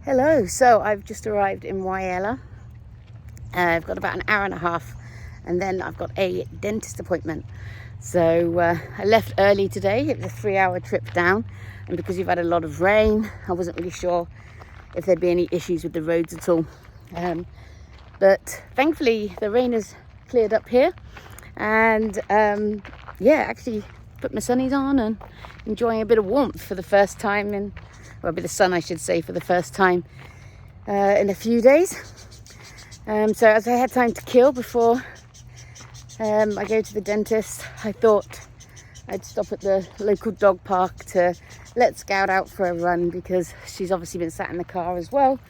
Hello, so I've just arrived in Whyalla. I've got about an hour and a half and then I've got a dentist appointment. So I left early today. It was a 3-hour trip down, and because we've had a lot of rain, I wasn't really sure if there'd be any issues with the roads at all. But thankfully the rain has cleared up here, and actually put my sunnies on and enjoying a bit of warmth for the first time a bit of sun I should say, for the first time in a few days. So as I had time to kill before I go to the dentist, I thought I'd stop at the local dog park to let Scout out for a run, because she's obviously been sat in the car as well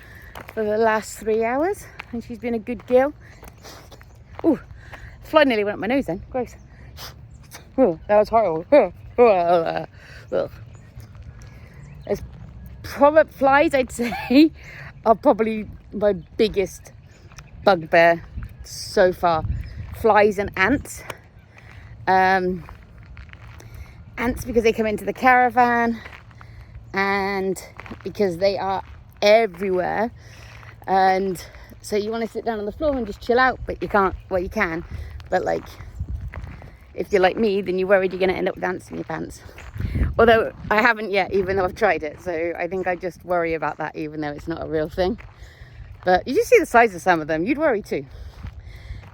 for the last 3 hours and she's been a good girl. Ooh, fly nearly went up my nose then, gross. Oh, that was horrible. There's probably flies, I'd say, are probably my biggest bugbear so far. Flies and ants. Ants because they come into the caravan, and because they are everywhere, and so you want to sit down on the floor and just chill out, but you can't. Well, you can, but like, if you're like me, then you're worried you're going to end up with ants in your pants. Although I haven't yet, even though I've tried it. So I think I just worry about that, even though it's not a real thing. But you just see the size of some of them, you'd worry too.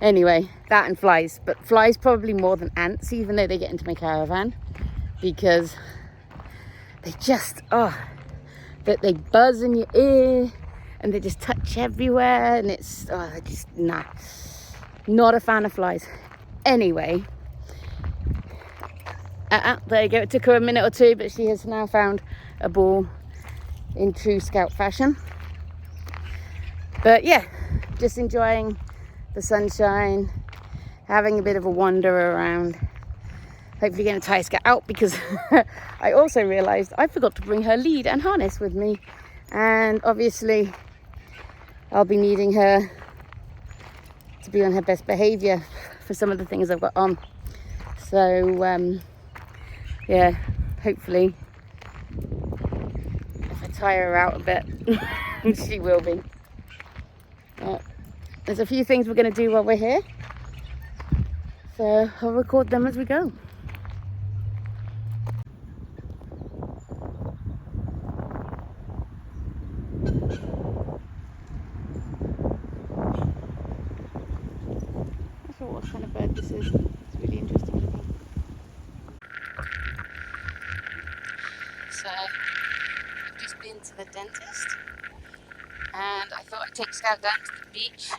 Anyway, that and flies. But flies probably more than ants, even though they get into my caravan. Because they just, that they buzz in your ear and they just touch everywhere. And it's, not a fan of flies. Anyway. There you go. It took her a minute or two, but she has now found a ball in true Scout fashion. But yeah, just enjoying the sunshine, having a bit of a wander around. Hopefully going to tire Scout out, because I also realised I forgot to bring her lead and harness with me. And obviously I'll be needing her to be on her best behaviour for some of the things I've got on. So yeah, hopefully if I tire her out a bit, she will be. There's a few things we're going to do while we're here, so I'll record them as we go. Not sure what kind of bird this is. It's really interesting looking. So I've just been to the dentist, and I thought I'd take Scout down to the beach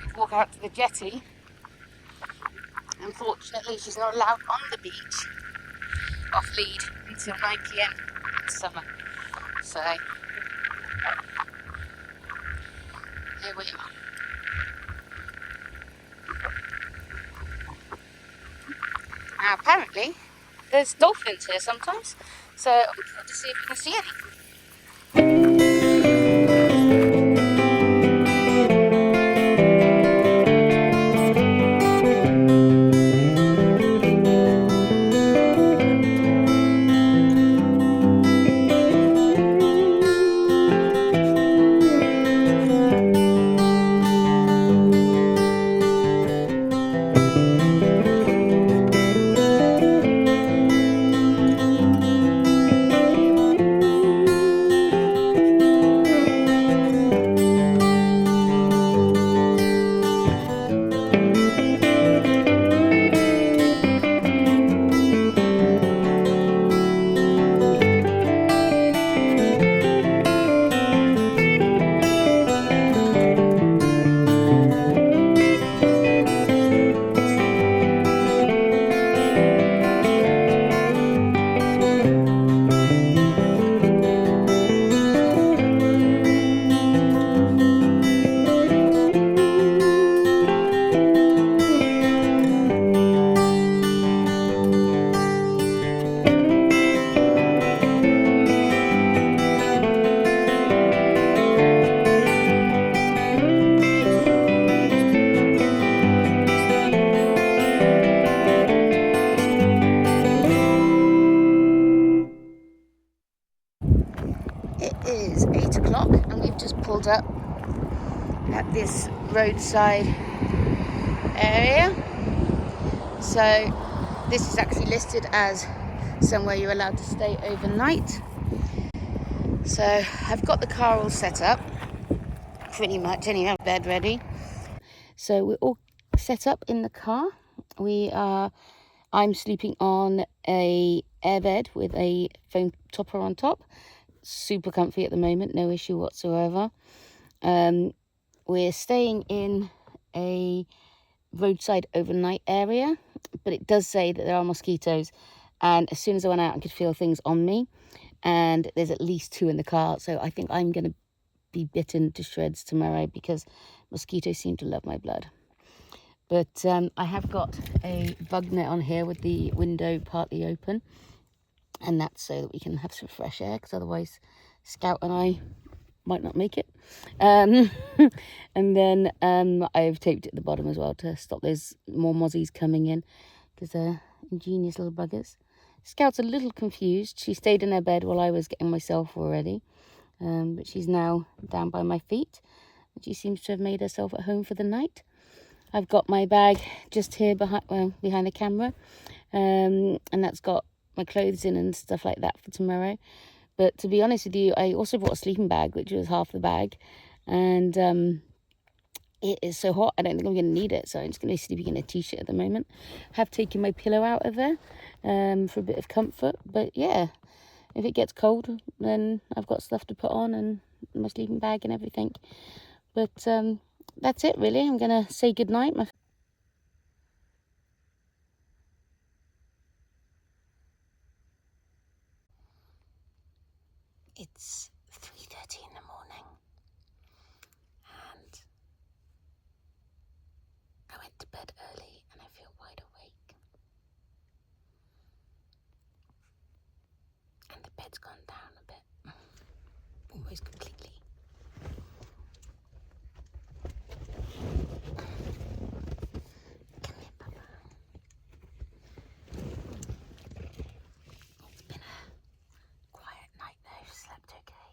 and walk out to the jetty. Unfortunately, she's not allowed on the beach off lead until 9 PM in summer. So here we are. Now apparently there's dolphins here sometimes, so I'll try to see if we can see any. up at this roadside area. So this is actually listed as somewhere you're allowed to stay overnight. So I've got the car all set up, pretty much, anyway, bed ready. So we're all set up in the car. I'm sleeping on a airbed with a foam topper on top. Super comfy at the moment, no issue whatsoever. We're staying in a roadside overnight area, but it does say that there are mosquitoes, and as soon as I went out I could feel things on me, and there's at least 2 in the car, so I think I'm going to be bitten to shreds tomorrow because mosquitoes seem to love my blood. But I have got a bug net on here with the window partly open, and that's so that we can have some fresh air, because otherwise Scout and I might not make it. And then I've taped it at the bottom as well to stop those more mozzies coming in, because they're ingenious little buggers. Scout's a little confused. She stayed in her bed while I was getting myself already, but she's now down by my feet, and she seems to have made herself at home for the night. I've got my bag just here behind the camera, and that's got my clothes in and stuff like that for tomorrow. But to be honest with you, I also brought a sleeping bag, which was half the bag, and it is so hot I don't think I'm going to need it, so I'm just going to be sleeping in a t-shirt at the moment. I have taken my pillow out of there for a bit of comfort, but yeah, if it gets cold then I've got stuff to put on and my sleeping bag and everything. But that's it really. I'm going to say goodnight. It's 3:30 in the morning, and I went to bed early and I feel wide awake. And the bed's gone down a bit, almost completely. Come here, Papa. It's been a quiet night though, slept okay.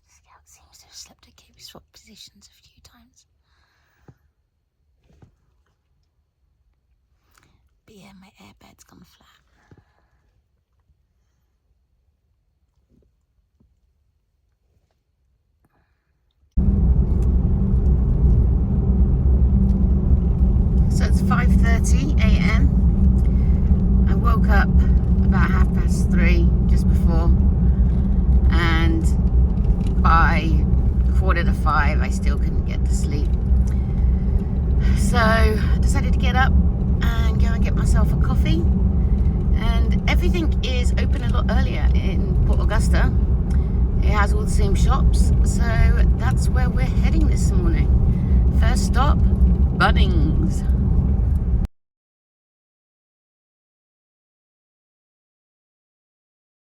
Scout seems to have slept okay. We swapped positions a few times. But yeah, my airbed's gone flat. So it's 5:30 a.m. I woke up about 3:30, just before, and by 4:45 I still couldn't get to sleep. So I decided to get up and go and get myself a coffee, and everything is open a lot earlier in Port Augusta. It has all the same shops, so that's where we're heading this morning. First stop, Bunnings.